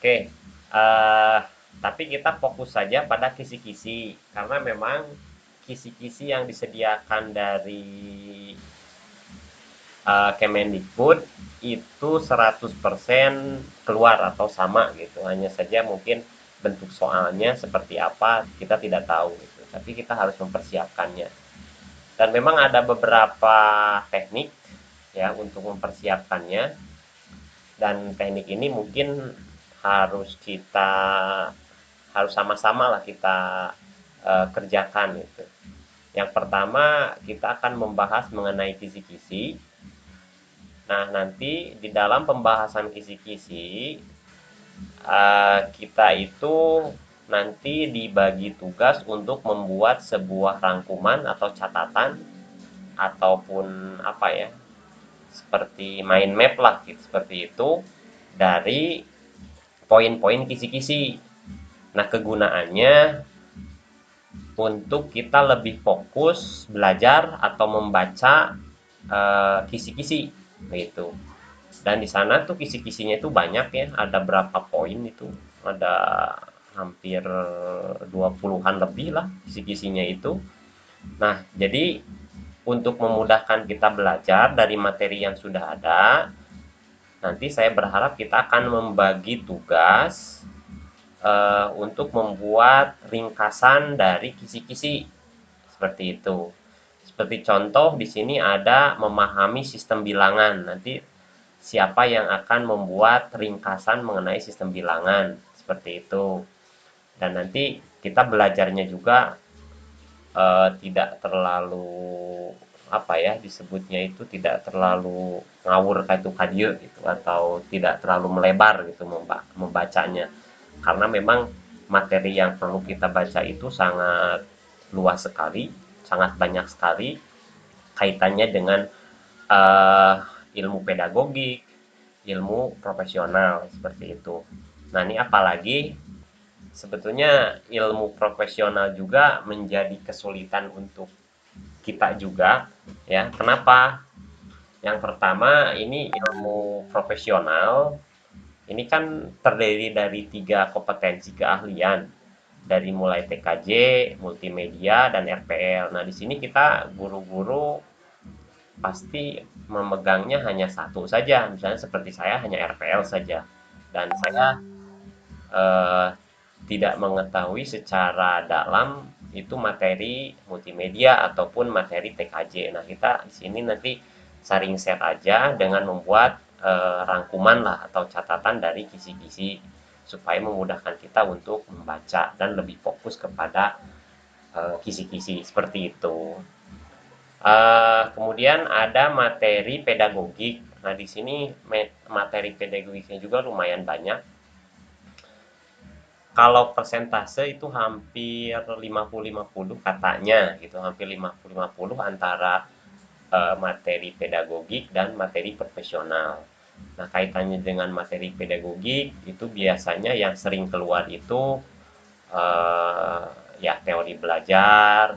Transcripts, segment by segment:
Oke, eh, tapi kita fokus saja pada kisi-kisi karena memang kisi-kisi yang disediakan dari Kemendikbud itu 100% keluar atau sama gitu. Hanya saja mungkin bentuk soalnya seperti apa kita tidak tahu gitu. Tapi kita harus mempersiapkannya. Dan memang ada beberapa teknik ya untuk mempersiapkannya, dan teknik ini mungkin harus kita harus sama-sama lah kita kerjakan gitu. Yang pertama kita akan membahas mengenai kisi-kisi. Nah, nanti di dalam pembahasan kisi-kisi, kita itu nanti dibagi tugas untuk membuat sebuah rangkuman atau catatan ataupun apa ya, seperti mind map lah gitu, seperti itu dari poin-poin kisi-kisi. Nah, kegunaannya untuk kita lebih fokus belajar atau membaca kisi-kisi gitu. Dan di sana tuh kisi-kisinya itu banyak ya, ada berapa poin itu, ada hampir 20-an lebih lah kisi-kisinya itu. Nah, jadi untuk memudahkan kita belajar dari materi yang sudah ada, nanti saya berharap kita akan membagi tugas untuk membuat ringkasan dari kisi-kisi seperti itu. Seperti contoh di sini ada memahami sistem bilangan. Nanti siapa yang akan membuat ringkasan mengenai sistem bilangan seperti itu. Dan nanti kita belajarnya juga tidak terlalu apa ya disebutnya itu tidak terlalu ngawur kayak itu kadio gitu atau tidak terlalu melebar gitu membacanya, karena memang materi yang perlu kita baca itu sangat luas sekali, sangat banyak sekali kaitannya dengan uh, ilmu pedagogik, ilmu profesional seperti itu. Nah, ini apalagi sebetulnya ilmu profesional juga menjadi kesulitan untuk kita juga ya. Kenapa? Yang pertama, ini ilmu profesional ini kan terdiri dari 3 kompetensi keahlian, dari mulai TKJ, multimedia, dan RPL. Nah, di sini kita guru-guru pasti memegangnya hanya satu saja. Misalnya seperti saya hanya RPL saja. Dan saya eh, tidak mengetahui secara dalam itu materi multimedia ataupun materi TKJ. Nah, kita di sini nanti saring set aja dengan membuat rangkuman lah atau catatan dari kisi-kisi supaya memudahkan kita untuk membaca dan lebih fokus kepada kisi-kisi seperti itu. Kemudian ada materi pedagogik. Nah, di sini materi pedagogiknya juga lumayan banyak. Kalau persentase itu hampir 50-50 katanya gitu, hampir 50-50 antara materi pedagogik dan materi profesional. Nah, kaitannya dengan materi pedagogik itu biasanya yang sering keluar itu eh, ya teori belajar.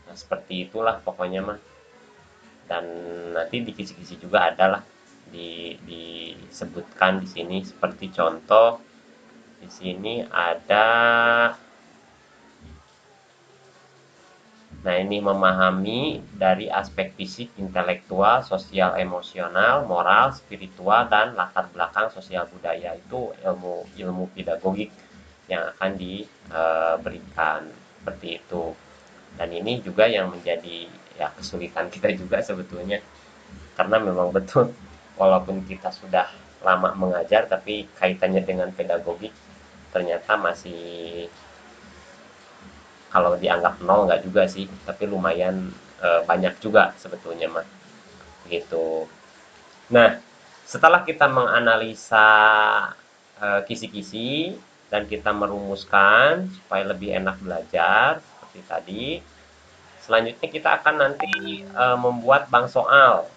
Nah, seperti itulah pokoknya mah. Dan nanti di kisi-kisi juga ada lah disebutkan di sini seperti contoh di sini ada. Nah, ini memahami dari aspek fisik, intelektual, sosial, emosional, moral, spiritual, dan latar belakang sosial budaya. Itu ilmu ilmu pedagogik yang akan diberikan seperti itu. Dan ini juga yang menjadi ya kesulitan kita juga sebetulnya, karena memang betul walaupun kita sudah lama mengajar tapi kaitannya dengan pedagogik ternyata masih, kalau dianggap nol nggak juga sih, tapi lumayan banyak juga sebetulnya mah gitu. Nah, setelah kita menganalisa kisi-kisi dan kita merumuskan supaya lebih enak belajar seperti tadi, selanjutnya kita akan nanti membuat bank soal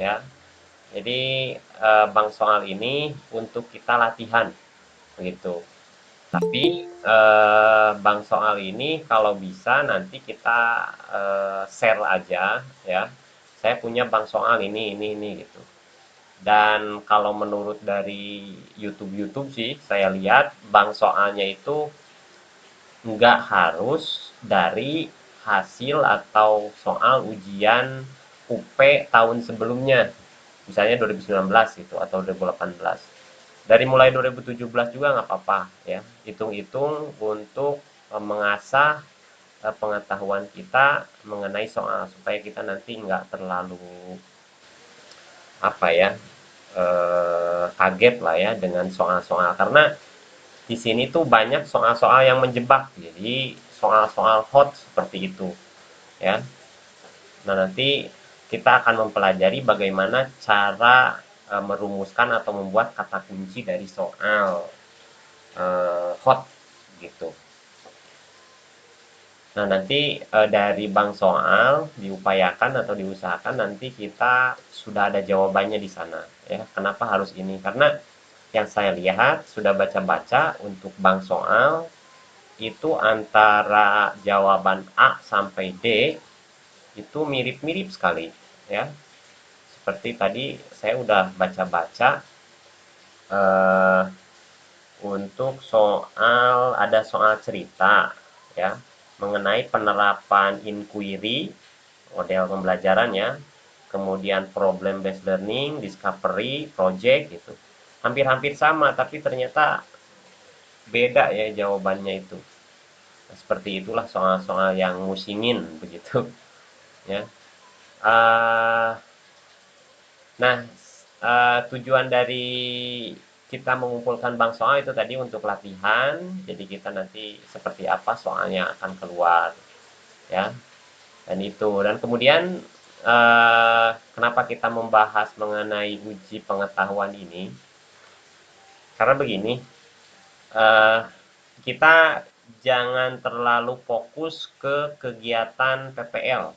ya. Jadi bank soal ini untuk kita latihan begitu. Tapi bank soal ini kalau bisa nanti kita share aja ya. Saya punya bank soal ini gitu. Dan kalau menurut dari YouTube sih, saya lihat bank soalnya itu nggak harus dari hasil atau soal ujian UP tahun sebelumnya, misalnya 2019 gitu atau 2018. Dari mulai 2017 juga nggak apa-apa ya, hitung-hitung untuk mengasah pengetahuan kita mengenai soal supaya kita nanti nggak terlalu apa ya, kaget lah ya dengan soal-soal, karena di sini tuh banyak soal-soal yang menjebak, jadi soal-soal hot seperti itu ya. Nah, nanti kita akan mempelajari bagaimana cara merumuskan atau membuat kata kunci dari soal hot gitu. Nah, nanti dari bank soal diupayakan atau diusahakan nanti kita sudah ada jawabannya di sana ya. Kenapa harus ini? Karena yang saya lihat sudah baca-baca untuk bank soal itu antara jawaban A sampai D itu mirip-mirip sekali ya. Seperti tadi saya udah baca-baca eh, untuk soal, ada soal cerita ya mengenai penerapan inquiry model pembelajaran ya, kemudian problem based learning, discovery, project gitu. Hampir-hampir sama tapi ternyata beda ya jawabannya itu. Nah, seperti itulah soal-soal yang musingin begitu ya. Uh, nah, tujuan dari kita mengumpulkan bank soal itu tadi untuk latihan. Jadi kita nanti seperti apa soalnya akan keluar ya. Dan itu, dan kemudian kenapa kita membahas mengenai uji pengetahuan ini? Karena begini, eh, kita jangan terlalu fokus ke kegiatan PPL.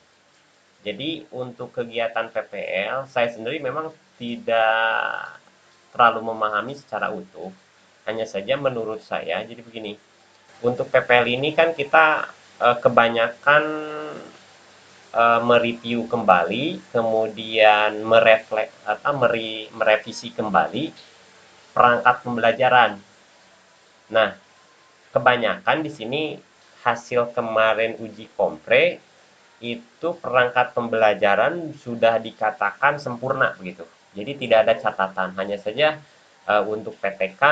Jadi untuk kegiatan PPL, saya sendiri memang tidak terlalu memahami secara utuh. Hanya saja menurut saya, jadi begini, untuk PPL ini kan kita kebanyakan mereview kembali, kemudian merevisi kembali perangkat pembelajaran. Nah, kebanyakan di sini hasil kemarin uji kompre itu perangkat pembelajaran sudah dikatakan sempurna begitu. Jadi tidak ada catatan, hanya saja untuk PTK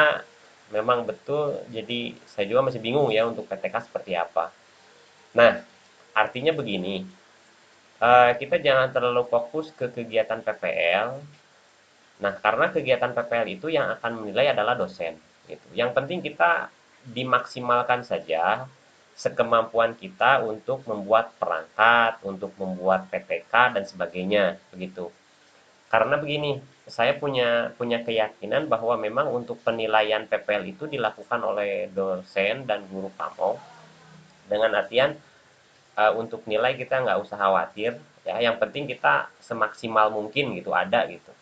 memang betul. Jadi saya juga masih bingung ya untuk PTK seperti apa. Nah, artinya begini, kita jangan terlalu fokus ke kegiatan PPL. Nah, karena kegiatan PPL itu yang akan menilai adalah dosen. Gitu. Yang penting kita dimaksimalkan saja sekemampuan kita untuk membuat perangkat, untuk membuat PTK dan sebagainya, begitu. Karena begini, saya punya punya keyakinan bahwa memang untuk penilaian PPL itu dilakukan oleh dosen dan guru pamong, dengan artian untuk nilai kita nggak usah khawatir ya, yang penting kita semaksimal mungkin gitu ada gitu.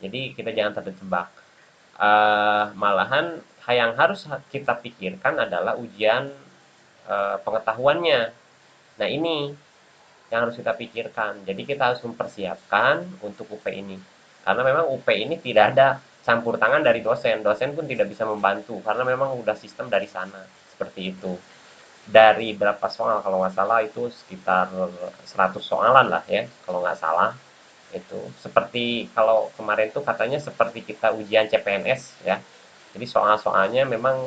Jadi kita jangan terjebak. Malahan yang harus kita pikirkan adalah ujian pengetahuannya. Nah, ini yang harus kita pikirkan. Jadi kita harus mempersiapkan untuk UP ini. Karena memang UP ini tidak ada campur tangan dari dosen. Dosen pun tidak bisa membantu karena memang udah sistem dari sana. Seperti itu. Dari berapa soal kalau nggak salah itu sekitar 100 soalan lah ya kalau nggak salah. Itu seperti kalau kemarin tuh katanya seperti kita ujian CPNS ya. Jadi soal-soalnya memang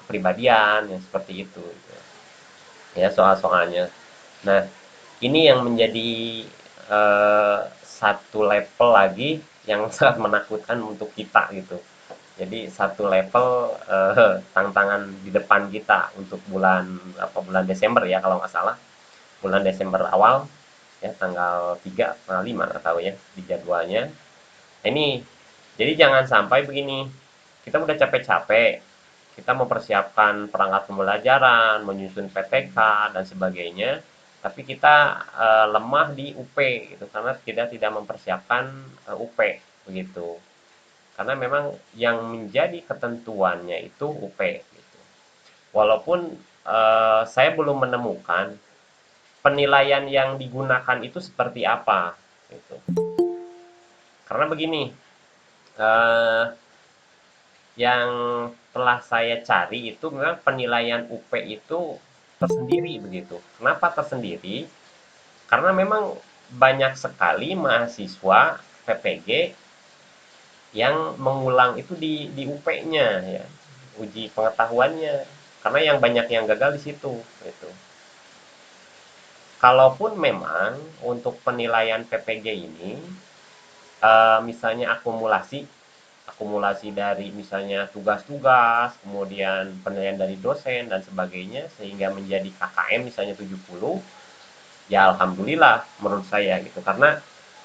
kepribadian yang seperti itu gitu. Ya soal-soalnya. Nah, ini yang menjadi satu level lagi yang sangat menakutkan untuk kita gitu. Jadi satu level tantangan di depan kita untuk bulan Desember ya kalau nggak salah. Bulan Desember awal ya tanggal 3 tanggal 5 nggak tahu ya di jadwalnya. Nah, ini jadi jangan sampai begini. Kita udah capek-capek, kita mempersiapkan perangkat pembelajaran, menyusun PTK dan sebagainya, tapi kita lemah di UP gitu karena kita tidak mempersiapkan UP begitu. Karena memang yang menjadi ketentuannya itu UP gitu. Walaupun saya belum menemukan penilaian yang digunakan itu seperti apa gitu. Karena begini, eh, yang telah saya cari itu memang penilaian UP itu tersendiri begitu. Kenapa tersendiri? Karena memang banyak sekali mahasiswa PPG yang mengulang itu di UP-nya ya, uji pengetahuannya. Karena yang banyak yang gagal di situ gitu. Kalaupun memang untuk penilaian PPG ini misalnya akumulasi akumulasi dari misalnya tugas-tugas, kemudian penilaian dari dosen dan sebagainya sehingga menjadi KKM misalnya 70, ya alhamdulillah menurut saya gitu karena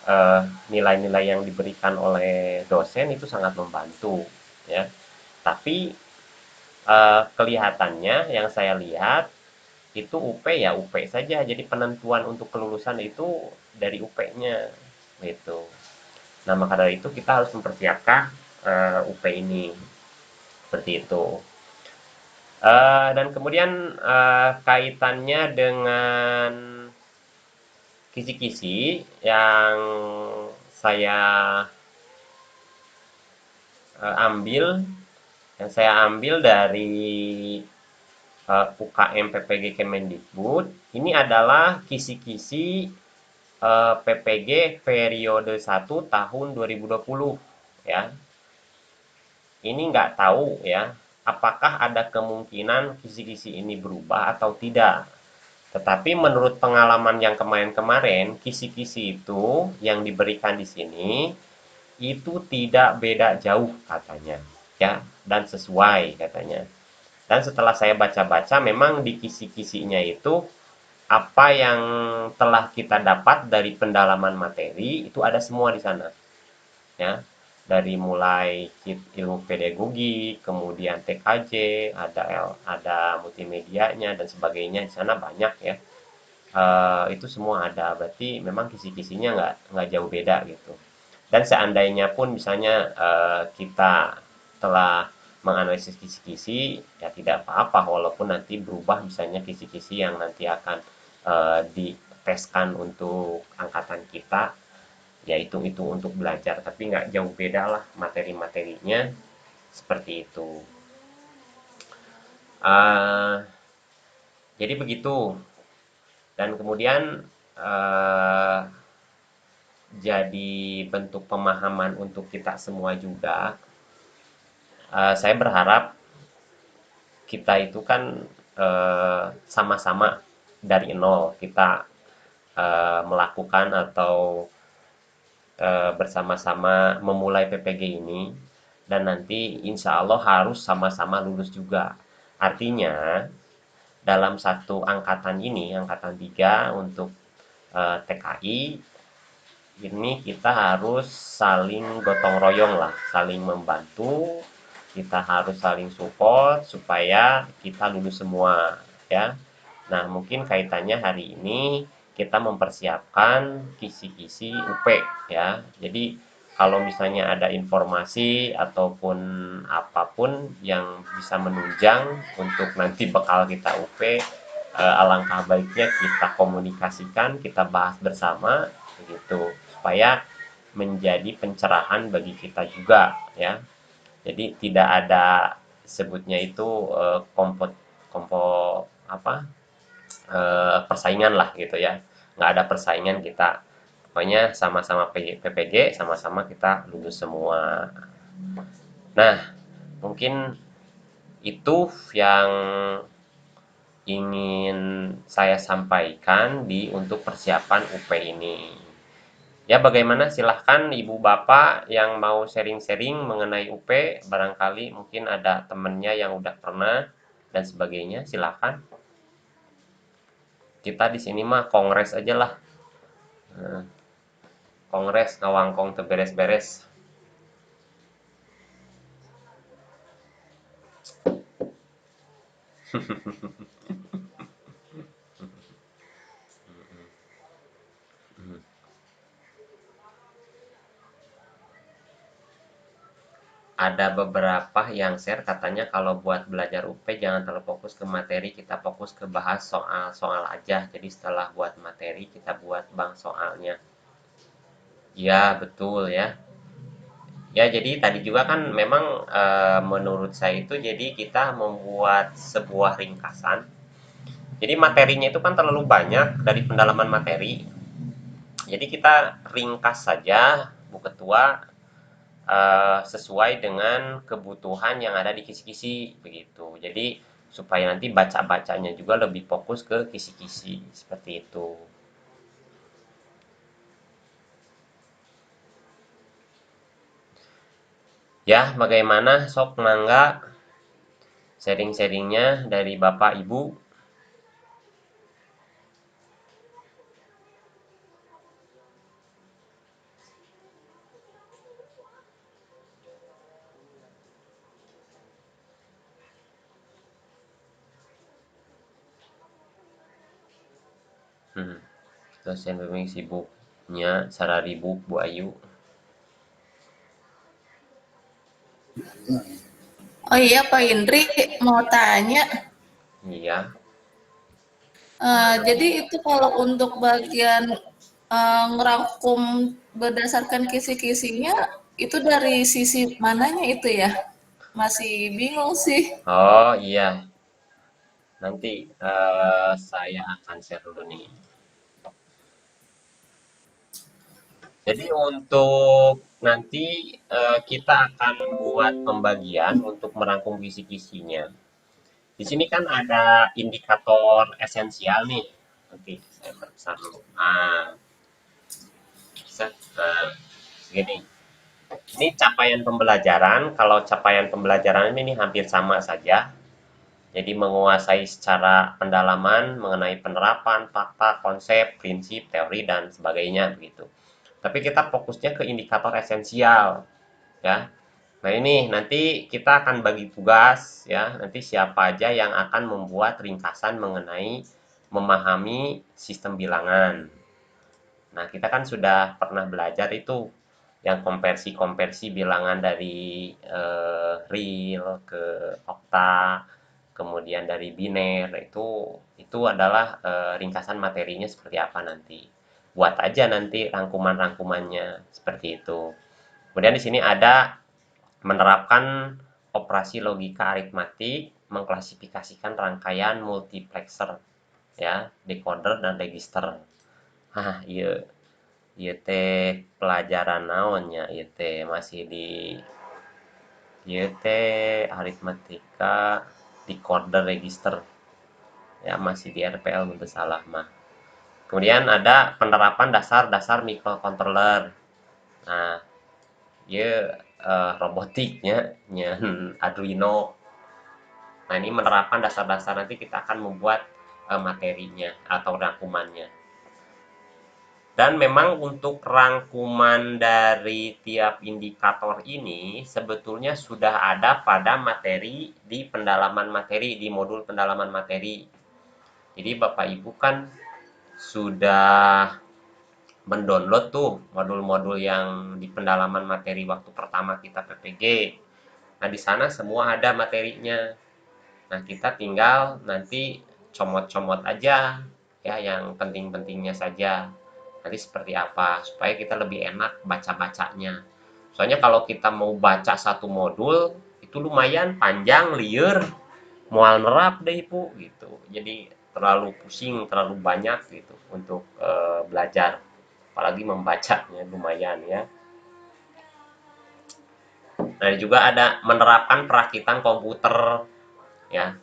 eh, nilai-nilai yang diberikan oleh dosen itu sangat membantu ya. Tapi kelihatannya yang saya lihat itu UP ya UP saja. Jadi penentuan untuk kelulusan itu dari UP-nya gitu. Nah, maka dari itu kita harus mempersiapkan UP ini seperti itu. Dan kemudian kaitannya dengan kisi-kisi yang saya ambil, dari UKM PPG Kemendikbud, ini adalah kisi-kisi PPG periode 1 tahun 2020 ya. Ini nggak tahu ya, apakah ada kemungkinan kisi-kisi ini berubah atau tidak. Tetapi menurut pengalaman yang kemarin-kemarin, kisi-kisi itu yang diberikan di sini itu tidak beda jauh katanya, ya, dan sesuai katanya. Dan setelah saya baca-baca, memang di kisi-kisinya itu apa yang telah kita dapat dari pendalaman materi itu ada semua di sana, ya, dari mulai ilmu pedagogi, kemudian TKJ, ada multimedianya dan sebagainya di sana banyak ya. Itu semua ada, berarti memang kisi-kisinya nggak jauh beda gitu. Dan seandainya pun misalnya kita telah menganalisis kisi-kisi, ya tidak apa-apa walaupun nanti berubah misalnya kisi-kisi yang nanti akan diteskan untuk angkatan kita, ya itu untuk belajar, tapi nggak jauh beda lah materi-materinya seperti itu. Uh, jadi begitu. Dan kemudian uh, jadi bentuk pemahaman untuk kita semua juga. Saya berharap kita itu kan sama-sama dari nol kita melakukan atau bersama-sama memulai PPG ini dan nanti insya Allah harus sama-sama lulus juga. Artinya dalam satu angkatan ini, angkatan 3 untuk TKI ini kita harus saling gotong royong lah, saling membantu, kita harus saling support supaya kita lulus semua ya. Nah, mungkin kaitannya hari ini kita mempersiapkan kisi-kisi UP ya. Jadi kalau misalnya ada informasi ataupun apapun yang bisa menunjang untuk nanti bekal kita UP, alangkah baiknya kita komunikasikan, kita bahas bersama begitu supaya menjadi pencerahan bagi kita juga ya. Jadi tidak ada sebutnya itu kompo kompo apa persaingan lah gitu ya. Nggak ada persaingan kita. Pokoknya sama-sama PPG, sama-sama kita lulus semua. Nah, mungkin itu yang ingin saya sampaikan di untuk persiapan UP ini. Ya, bagaimana? Silahkan Ibu Bapak yang mau sharing-sharing mengenai UP, barangkali mungkin ada temennya yang udah pernah dan sebagainya, silahkan. Kita di sini mah kongres aja lah. Nah, kongres ngawangkong beres-beres. Ada beberapa yang share katanya kalau buat belajar UP jangan terlalu fokus ke materi, kita fokus ke bahas soal-soal aja. Jadi setelah buat materi kita buat bank soalnya. Ya, betul ya. Ya, jadi tadi juga kan memang menurut saya itu jadi kita membuat sebuah ringkasan. Jadi materinya itu kan terlalu banyak dari pendalaman materi. Jadi kita ringkas saja, Bu Ketua, sesuai dengan kebutuhan yang ada di kisi-kisi begitu. Jadi supaya nanti baca-bacanya juga lebih fokus ke kisi-kisi seperti itu. Ya, bagaimana sok mangga sharing-sharingnya dari Bapak Ibu? Hmm. Dosen bimbing sibuknya sararibuk Bu Ayu. Oh iya Pak Indri, mau tanya, Iya. jadi itu kalau untuk bagian ngerangkum berdasarkan kisi-kisinya, itu dari sisi mananya itu ya? Masih bingung sih. Oh iya, nanti saya akan share dulu nih. Jadi untuk nanti kita akan buat pembagian untuk merangkum kisi-kisinya. Di sini kan ada indikator esensial nih. Nanti saya perbesar dulu. Set, segini. Ini capaian pembelajaran. Kalau capaian pembelajaran ini hampir sama saja. Jadi menguasai secara pendalaman mengenai penerapan, fakta, konsep, prinsip, teori, dan sebagainya begitu. Tapi kita fokusnya ke indikator esensial, ya. Nah, ini nanti kita akan bagi tugas ya. Nanti siapa aja yang akan membuat ringkasan mengenai memahami sistem bilangan. Nah, kita kan sudah pernah belajar itu yang konversi-konversi bilangan dari real ke okta, kemudian dari biner itu adalah ringkasan materinya seperti apa nanti. Buat aja nanti rangkuman-rangkumannya seperti itu. Kemudian di sini ada menerapkan operasi logika aritmatik, mengklasifikasikan rangkaian multiplexer, ya, decoder dan register. Hah, iya, iya teh pelajaran naonnya, iya teh masih di iya teh aritmatika decoder register, ya masih di RPL untuk salah mah. Kemudian ada penerapan dasar-dasar microcontroller. Nah, iya robotiknya, Arduino. Nah, ini menerapkan dasar-dasar nanti kita akan membuat materinya atau rangkumannya. Dan memang untuk rangkuman dari tiap indikator ini sebetulnya sudah ada pada materi di pendalaman materi, di modul pendalaman materi. Jadi Bapak Ibu kan sudah mendownload tuh modul-modul yang di pendalaman materi waktu pertama kita PPG. Nah, di sana semua ada materinya. Nah, kita tinggal nanti comot-comot aja ya yang penting-pentingnya saja. Nanti seperti apa supaya kita lebih enak baca-bacanya. Soalnya kalau kita mau baca satu modul itu lumayan panjang, liur, mual nerap deh Ibu gitu. Jadi terlalu pusing, terlalu banyak gitu untuk belajar. Apalagi membacanya lumayan ya. Nah, juga ada menerapkan perakitan komputer ya.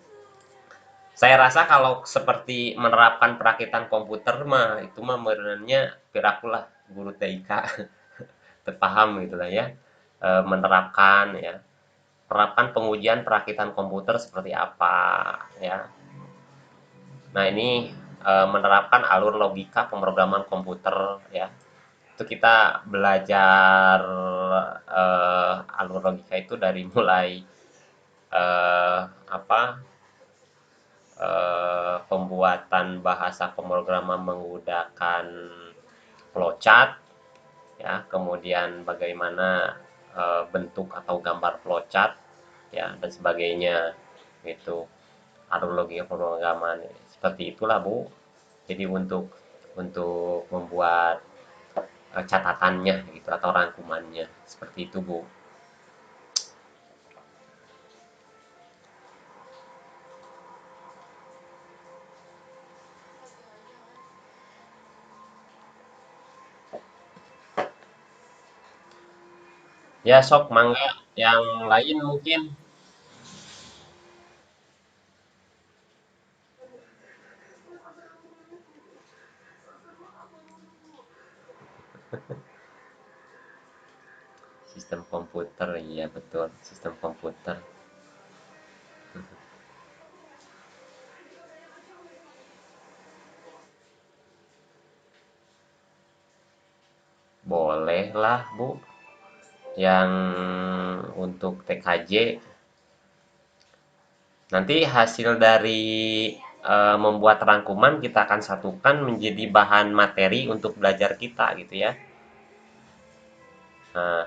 Saya rasa kalau seperti menerapkan perakitan komputer mah itu mah sebenarnya pirakulah guru TIK terpaham gitu lah ya. Menerapkan ya. Penerapan pengujian perakitan komputer seperti apa ya. Nah, ini menerapkan alur logika pemrograman komputer ya. Itu kita belajar alur logika itu dari mulai apa pembuatan bahasa pemrograman menggunakan flowchart ya, kemudian bagaimana bentuk atau gambar flowchart ya dan sebagainya gitu. Alur logika pemrograman seperti itulah Bu. Jadi untuk membuat catatannya gitu atau rangkumannya seperti itu Bu. Ya sok mangga yang lain mungkin. Sistem komputer, iya betul, sistem komputer. Boleh lah, Bu. Yang untuk TKJ, nanti hasil dari membuat rangkuman kita akan satukan menjadi bahan materi untuk belajar kita gitu ya. Nah,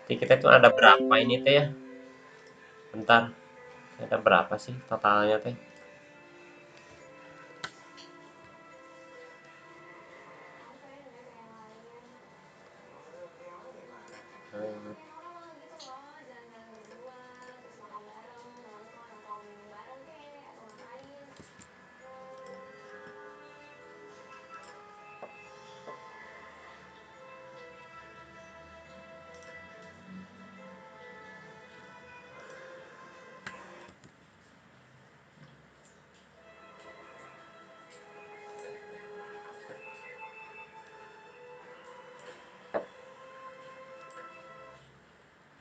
jadi kita tuh ada berapa ini teh ya? Bentar, ada berapa sih totalnya teh? Hmm,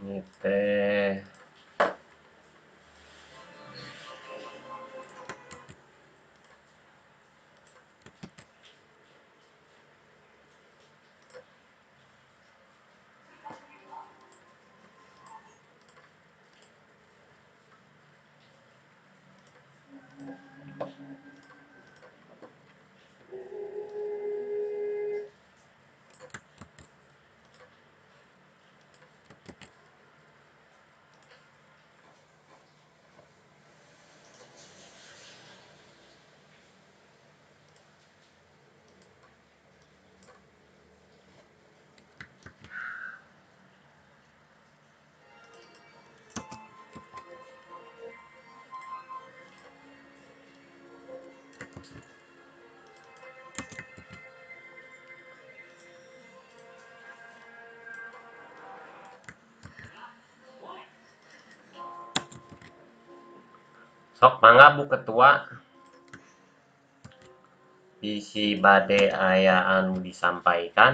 Ini teh. Sok mangga Bu Ketua, bisi bade aya anu disampaikan.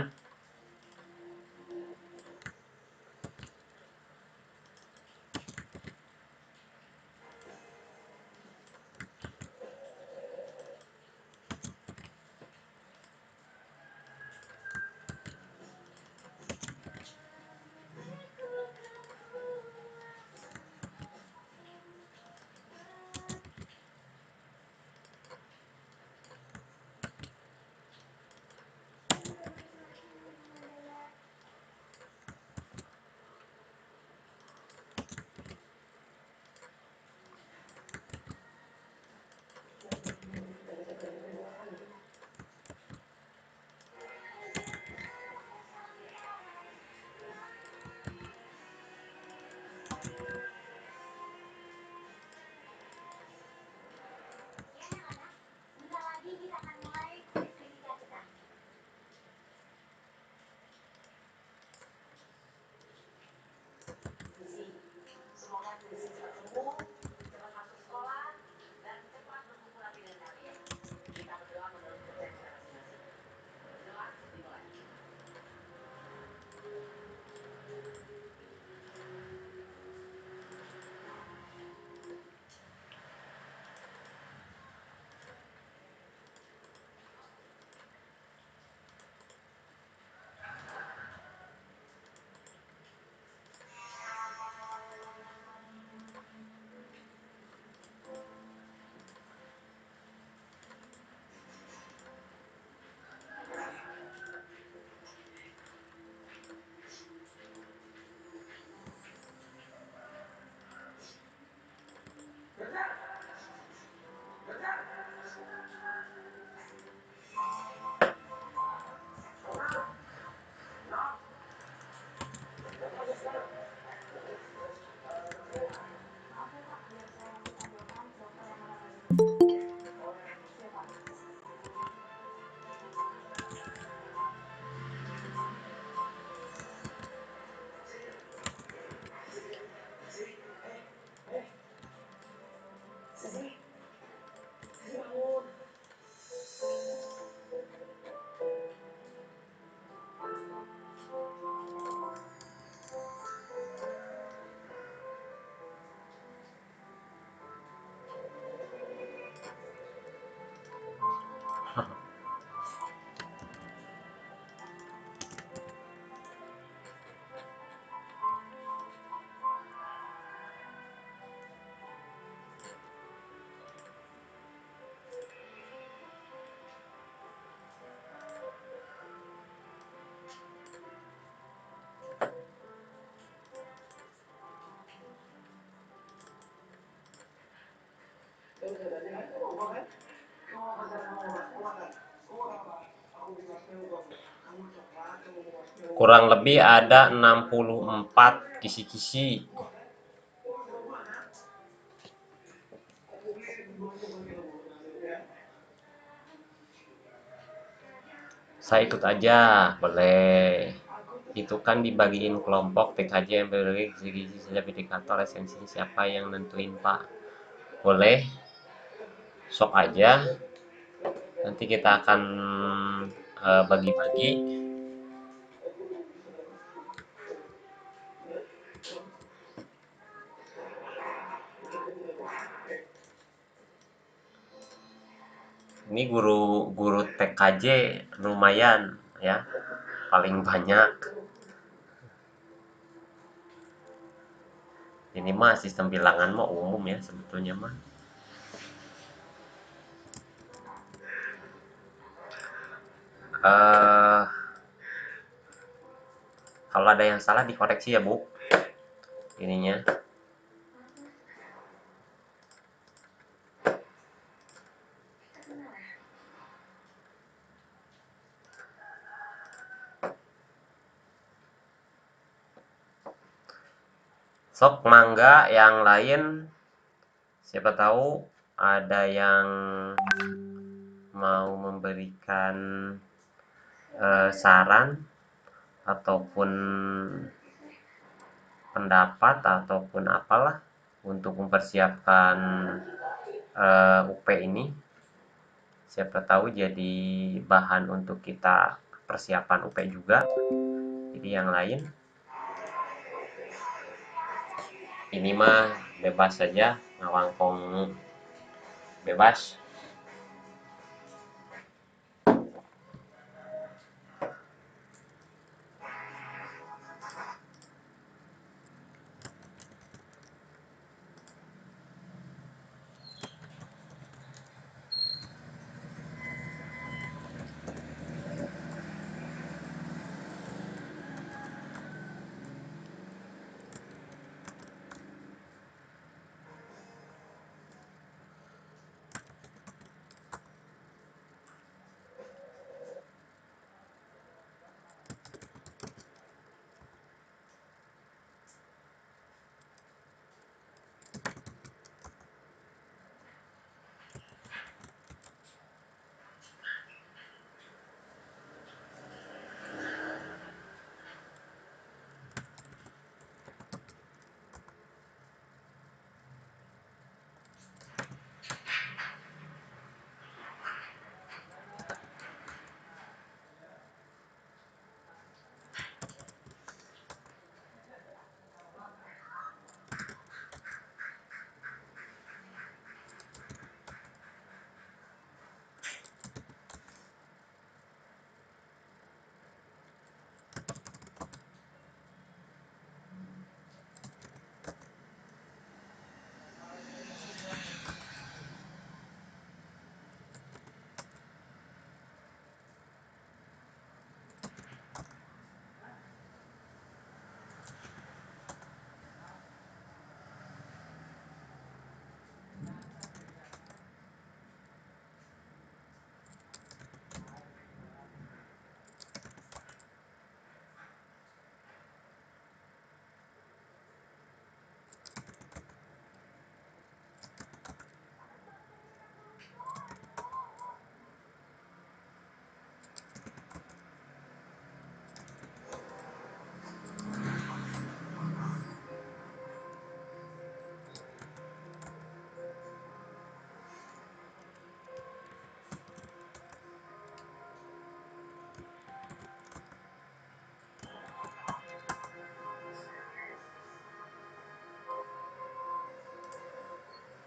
Kurang lebih ada 64 kisi-kisi. Saya ikut aja, boleh. Itu kan dibagiin kelompok TKJ yang berbagai kisi-kisi setiap indikator esensinya siapa yang nentuin Pak. Boleh, sok aja. Nanti kita akan bagi-bagi. Ini guru TKJ lumayan ya, paling banyak. Ini mah sistem bilangan mah umum ya sebetulnya mah. eh Kalau ada yang salah dikoreksi ya Bu, ininya. Sok mangga yang lain, siapa tahu ada yang mau memberikan saran ataupun pendapat ataupun apalah untuk mempersiapkan UP ini. Siapa tahu jadi bahan untuk kita persiapan UP juga. Jadi yang lain ini mah bebas saja, ngawangkong bebas.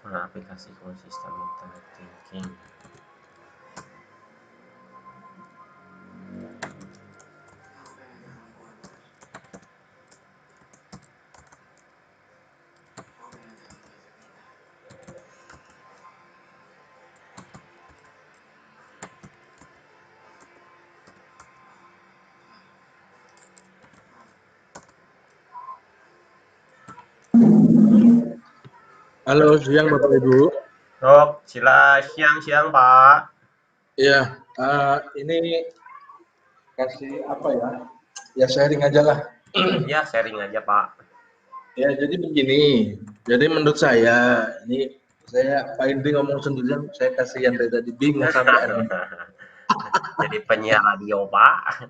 Nah, aplikasi full system internet thinking. Halo, siang Bapak Ibu. Sok, sila siang-siang, Pak. Iya, ini kasih apa ya? Ya sharing aja lah. Ya, sharing aja, Pak. Ya, jadi begini. Jadi menurut saya, ini saya Pak Indri ngomong sendirian, saya kasihan dari tadi bingung sampai ada. Jadi penyiar radio, Pak.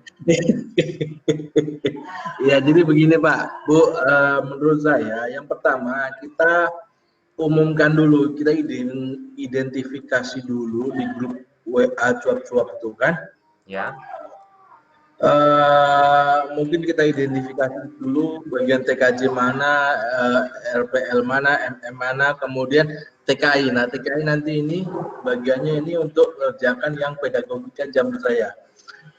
Ya, jadi begini Pak, Bu, menurut saya yang pertama kita umumkan dulu, kita identifikasi dulu di grup WA cuap-cuap itu kan. Ya, Mungkin kita identifikasi dulu bagian TKJ mana, RPL mana, MM mana, kemudian TKI. Nah, TKI nanti ini bagiannya ini untuk mengerjakan yang pedagogika jam saya.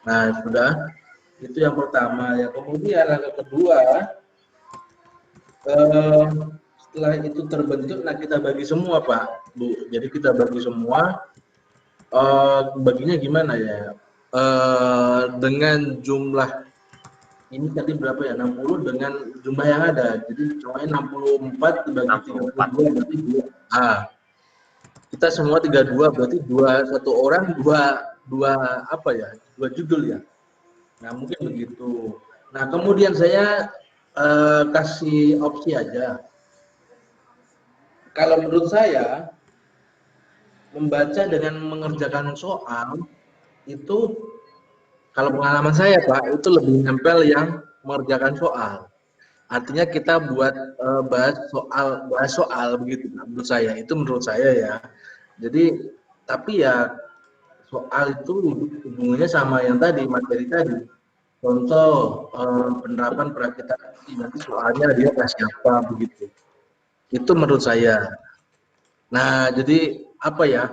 Nah, sudah. Itu yang pertama. Yang kemudian yang kedua, eh, setelah itu terbentuk, nah kita bagi semua, Pak, Bu. Jadi kita bagi semua. Baginya gimana ya? Dengan jumlah ini tadi berapa ya? 60 dengan jumlah yang ada. Jadi cuma 64 dibagi 64. 32 berarti 2. Kita semua 32 berarti satu orang dua apa ya? Dua judul ya. Nah, mungkin begitu. Nah, kemudian saya kasih opsi aja. Kalau menurut saya membaca dengan mengerjakan soal itu kalau pengalaman saya Pak itu lebih nempel yang mengerjakan soal. Artinya kita buat bahas soal begitu menurut saya. Itu menurut saya ya. Jadi tapi ya soal itu hubungannya sama yang tadi materi tadi. Contoh penerapan praktek nanti soalnya dia kasih apa begitu. Itu menurut saya. Nah, jadi apa ya?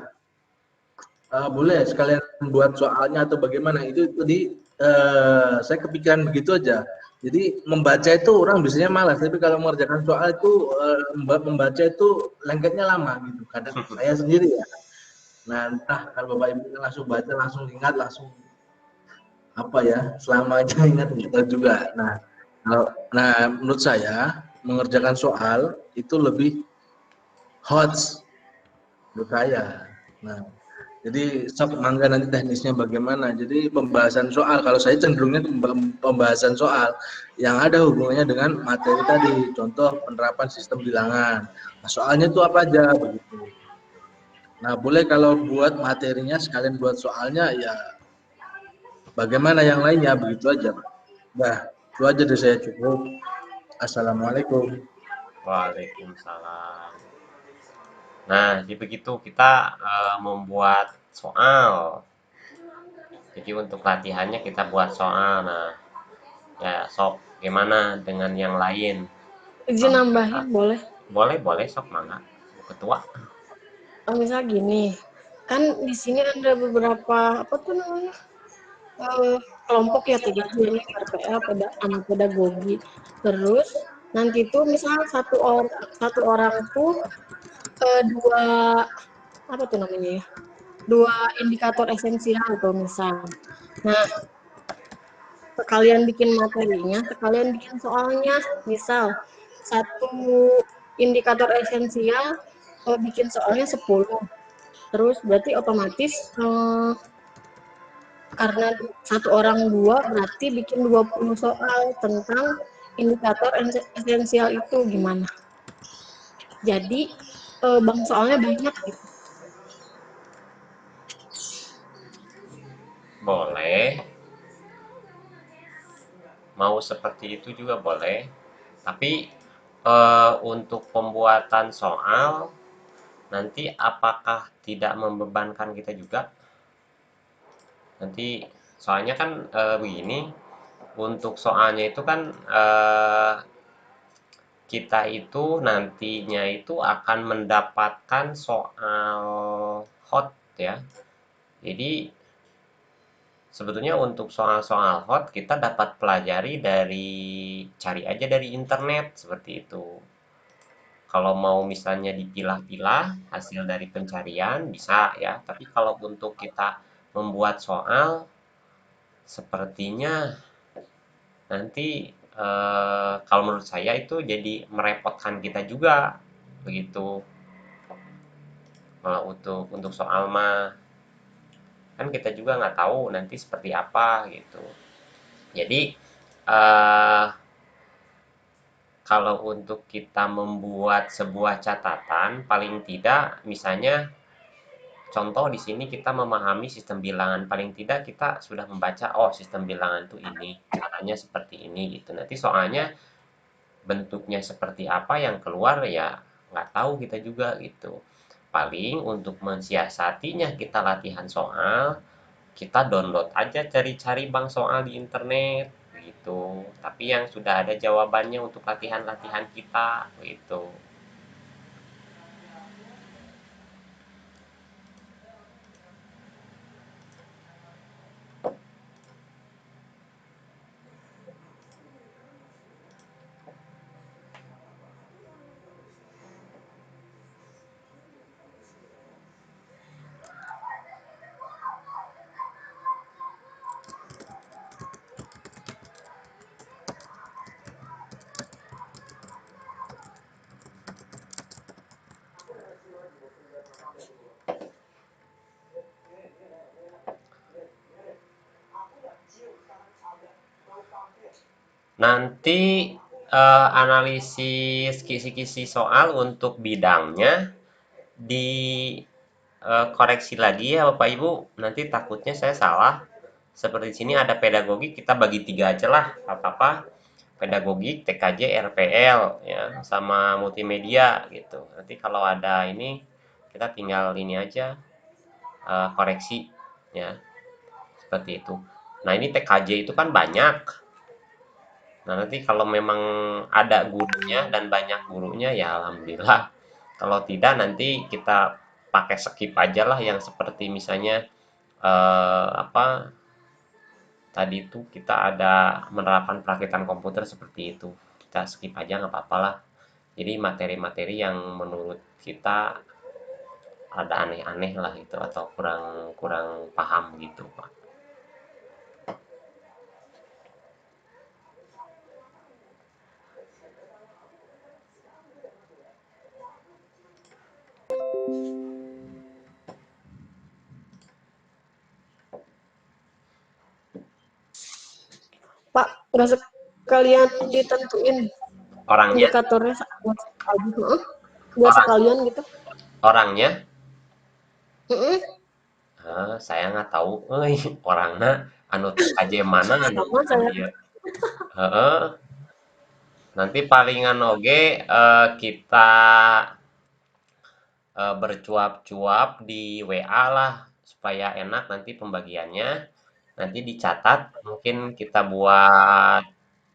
Boleh sekalian buat soalnya atau bagaimana itu tadi saya kepikiran begitu aja. Jadi membaca itu orang biasanya malas, tapi kalau mengerjakan soal itu membaca itu lengketnya lama gitu. Kadang saya sendiri ya. Nah, entah kalau Bapak Ibu langsung baca, langsung ingat, langsung apa ya, selamanya ingat kita juga. Nah, menurut saya mengerjakan soal itu lebih hot menurut saya. Nah, jadi sok mangga nanti teknisnya bagaimana. Jadi pembahasan soal kalau saya cenderungnya pembahasan soal yang ada hubungannya dengan materi tadi. Contoh penerapan sistem bilangan. Nah, soalnya itu apa aja begitu. Nah, boleh kalau buat materinya sekalian buat soalnya ya bagaimana yang lainnya begitu aja, Pak. Nah, itu aja dari saya cukup. Assalamualaikum. Waalaikumsalam. Nah, jadi begitu kita membuat soal. Jadi untuk latihannya kita buat soal. Nah, ya sok gimana dengan yang lain? Izin nambahin boleh? Boleh, boleh sok mana? Bu Ketua. Misal gini, kan di sini ada beberapa apa tuh namanya kelompok ya tiga ini RPL, anak pedagogi. Terus nanti tuh misal satu orang tuh dua apa tuh namanya ya? Dua indikator esensial tuh misal. Nah, sekalian bikin materinya, sekalian bikin soalnya. Misal satu indikator esensial bikin soalnya 10. Terus berarti otomatis karena satu orang dua berarti bikin 20 soal tentang indikator esensial itu gimana. Jadi bang soalnya banyak gitu. Boleh. Mau seperti itu juga boleh. Tapi untuk pembuatan soal nanti apakah tidak membebankan kita juga? Nanti soalnya kan begini, untuk soalnya itu kan kita itu nantinya itu akan mendapatkan soal hot ya. Jadi sebetulnya untuk soal-soal hot kita dapat pelajari dari cari aja dari internet seperti itu. Kalau mau misalnya dipilah-pilah hasil dari pencarian bisa ya, tapi kalau untuk kita membuat soal sepertinya nanti kalau menurut saya itu jadi merepotkan kita juga begitu. Kalau untuk soal mah kan kita juga nggak tahu nanti seperti apa gitu. Jadi eh, kalau untuk kita membuat sebuah catatan, paling tidak misalnya contoh di sini kita memahami sistem bilangan, paling tidak kita sudah membaca, oh sistem bilangan itu ini, caranya seperti ini gitu. Nanti soalnya bentuknya seperti apa yang keluar ya nggak tahu kita juga gitu. Paling untuk mensiasatinya kita latihan soal, kita download aja cari-cari bank soal di internet gitu. Tapi yang sudah ada jawabannya untuk latihan-latihan kita gitu. Nanti analisis kisi-kisi soal untuk bidangnya dikoreksi lagi ya Bapak Ibu. Nanti takutnya saya salah. Seperti di sini ada pedagogi, kita bagi tiga aja lah, apa-apa. Pedagogik, TKJ, RPL, ya, sama multimedia gitu. Nanti kalau ada ini, kita tinggal ini aja, koreksi, ya, seperti itu. Nah ini TKJ itu kan banyak. Nah nanti kalau memang ada gurunya dan banyak gurunya ya alhamdulillah. Kalau tidak nanti kita pakai skip aja lah yang seperti misalnya apa tadi itu kita ada menerapkan perakitan komputer seperti itu. Kita skip aja nggak apa-apa lah. Jadi materi-materi yang menurut kita ada aneh-aneh lah itu atau kurang kurang paham gitu Pak. Pak, nggak sekalian ditentuin Orangnya, indikatornya buat sekali, buat orang sekalian gitu. orangnya, Heeh, saya nggak tahu, orangnya anu TKJ mana anu sama saya. dia. Heeh, nanti palingan oge kita bercuap-cuap di WA lah supaya enak nanti pembagiannya. Nanti dicatat, mungkin kita buat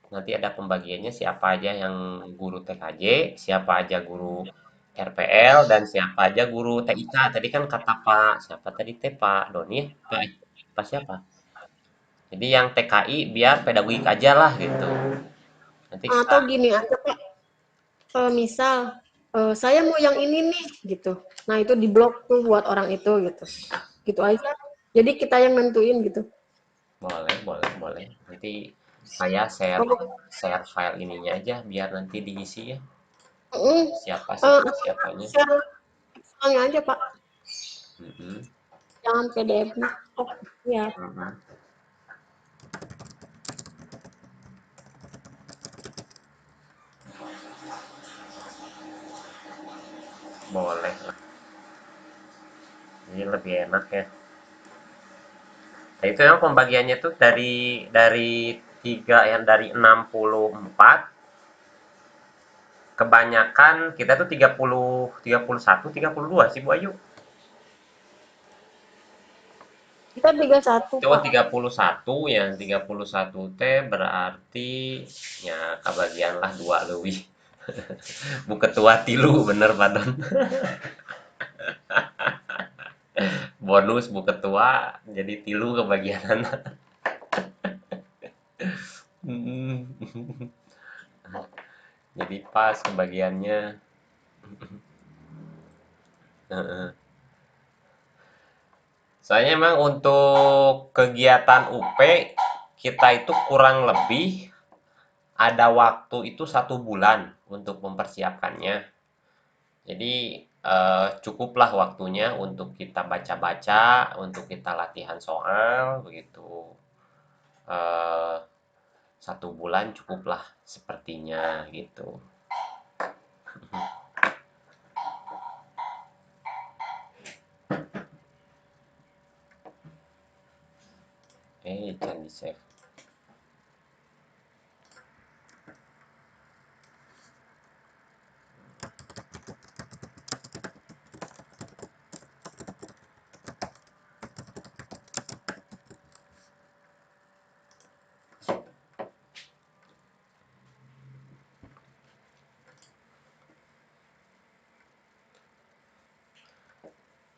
nanti ada pembagiannya siapa aja yang guru TKJ, siapa aja guru RPL, dan siapa aja guru TIK. Tadi kan kata Pak, siapa tadi teh Pak Doni ya? Pak siapa? Jadi yang TKI biar pedagogik aja lah gitu. Nanti kita Atau gini aja Pak, misal saya mau yang ini nih gitu. Nah itu diblok tuh buat orang itu gitu. Gitu aja. Jadi kita yang nentuin gitu. boleh. Nanti saya share Oh, share file ininya aja biar nanti diisi ya. heeh. Siapa Apa, siapanya. share Excelnya aja Pak, Mm-mm, jangan PDF-nya. Oh ya. mm-mm. Boleh lah. Ini lebih enak ya. Nah, itu yang pembagiannya tuh dari tiga yang dari 64 kebanyakan kita tuh 31 32 sih Bu Ayu. Kita 31 Coba Pak. 31 yang 31 teh berarti ya kebagian lah dua lebih. Bu Ketua tilu bener Padon. Bonus Bu Ketua jadi tilu kebagian. Jadi pas kebagiannya. Soalnya emang untuk kegiatan UP kita itu kurang lebih ada waktu itu 1 bulan untuk mempersiapkannya. Jadi cukuplah waktunya untuk kita baca-baca, untuk kita latihan soal, begitu. Eh, 1 bulan cukuplah sepertinya gitu. Jangan di save.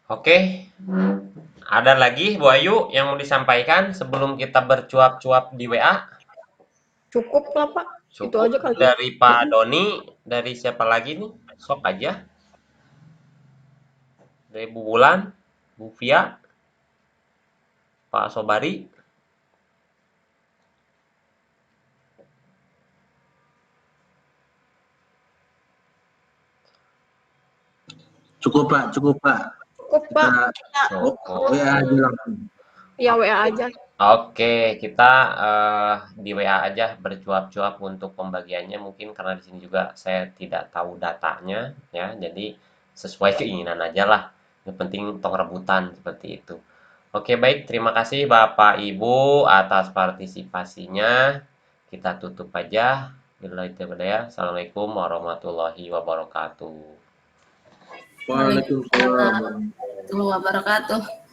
Oke, ada lagi Bu Ayu yang mau disampaikan sebelum kita bercuap-cuap di WA? Cukup lah Pak. Itu Cukup aja kali. dari Pak Doni, dari siapa lagi nih? Sok aja. Dari Bu Wulan, Bu Via, Pak Sobari. Cukup Pak, cukup Pak. Cukup Pak. Kita Cukup. WA aja langsung. Ya WA aja. Oke, kita di WA aja bercuap-cuap untuk pembagiannya mungkin karena di sini juga saya tidak tahu datanya ya. Jadi sesuai keinginan aja lah. Yang penting tong rebutan seperti itu. Oke, baik. Terima kasih Bapak Ibu atas partisipasinya. Kita tutup aja. Assalamualaikum warahmatullahi wabarakatuh. Waalaikumsalam. Waalaikumsalam warahmatullahi wabarakatuh.